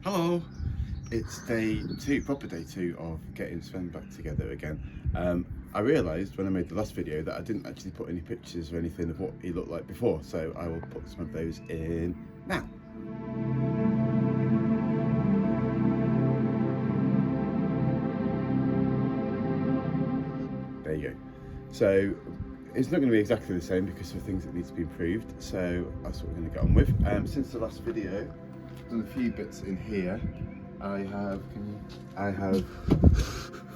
Hello! It's proper day two of getting Sven back together again. I realised when I made the last video that I didn't actually put any pictures or anything of what he looked like before, so I will put some of those in now. There you go. So it's not going to be exactly the same because there are things that need to be improved, so that's what we're going to get on with. Since the last video, I've done a few bits in here. I have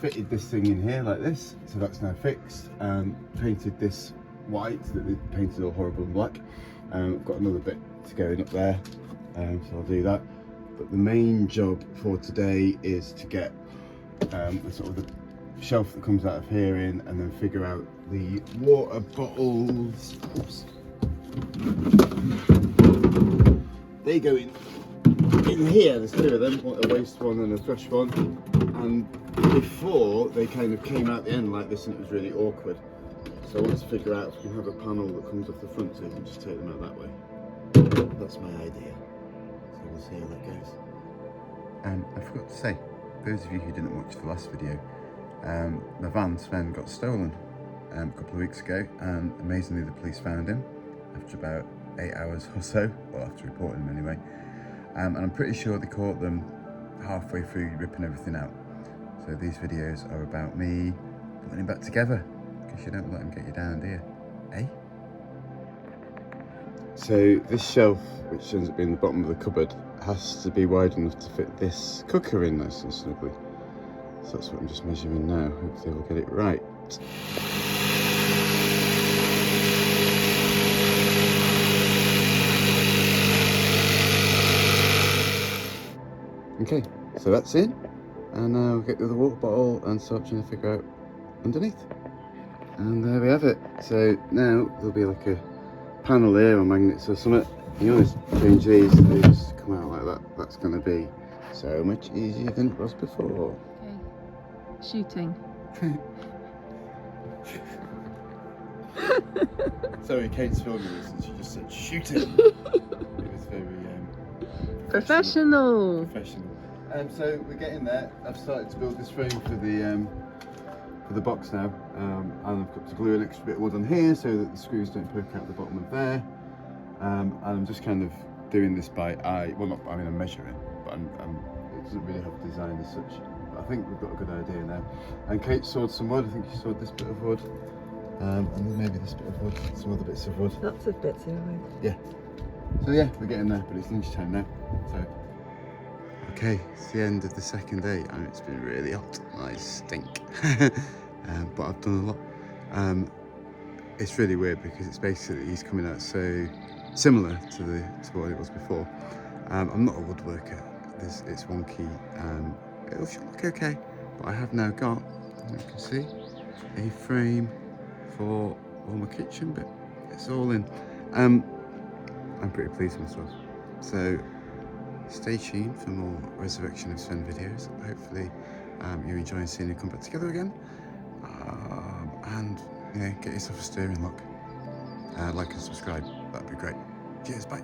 fitted this thing in here like this, so that's now fixed. Painted this white that they painted all horrible and black. I've got another bit to go in up there, so I'll do that. But the main job for today is to get the sort of the shelf that comes out of here in, and then figure out the water bottles. Oops. They go in here. There's two of them, a waste one and a fresh one, and before they kind of came out the end like this and it was really awkward, so I want to figure out if we can have a panel that comes off the front so you can just take them out that way. That's my idea, so we'll see how that goes. I forgot to say, those of you who didn't watch the last video, my van Sven got stolen a couple of weeks ago, and amazingly the police found him after about 8 hours or so, well, after reporting him anyway. And I'm pretty sure they caught them halfway through ripping everything out. So these videos are about me putting him back together, because you don't let him get you down, do you? Eh? So this shelf, which ends up being the bottom of the cupboard, has to be wide enough to fit this cooker in nice and snugly. So that's what I'm just measuring now. Hopefully we'll get it right. Okay, so that's in, and now we'll get the water bottle and start trying to figure out underneath. And there we have it. So now there'll be like a panel here or magnets or something. You always change these, they just come out like that. That's going to be so much easier than it was before. Okay, shooting. Sorry, Kate's filming this and she just said shooting. It was very Professional. So we're getting there. I've started to build this frame for the box now, and I've got to glue an extra bit of wood on here so that the screws don't poke out the bottom of there. And I'm just kind of doing this by eye. Well, not, I mean, I'm measuring, but it doesn't really have design as such. But I think we've got a good idea now. And Kate sawed some wood. I think she sawed this bit of wood, and maybe this bit of wood, some other bits of wood. Lots of bits of wood. Yeah. So yeah, we're getting there, but it's lunchtime now. So. Okay, it's the end of the second day, and it's been really hot. I stink. But I've done a lot. It's really weird because it's basically he's coming out so similar to what it was before. I'm not a woodworker. It's wonky. It should look okay, but I have now got, as you can see, a frame for all my kitchen bit. It's all in. I'm pretty pleased with myself. So stay tuned for more Resurrection of Sven videos. Hopefully you're enjoying seeing it come back together again. And get yourself a steering lock. Like and subscribe, that'd be great. Cheers, bye.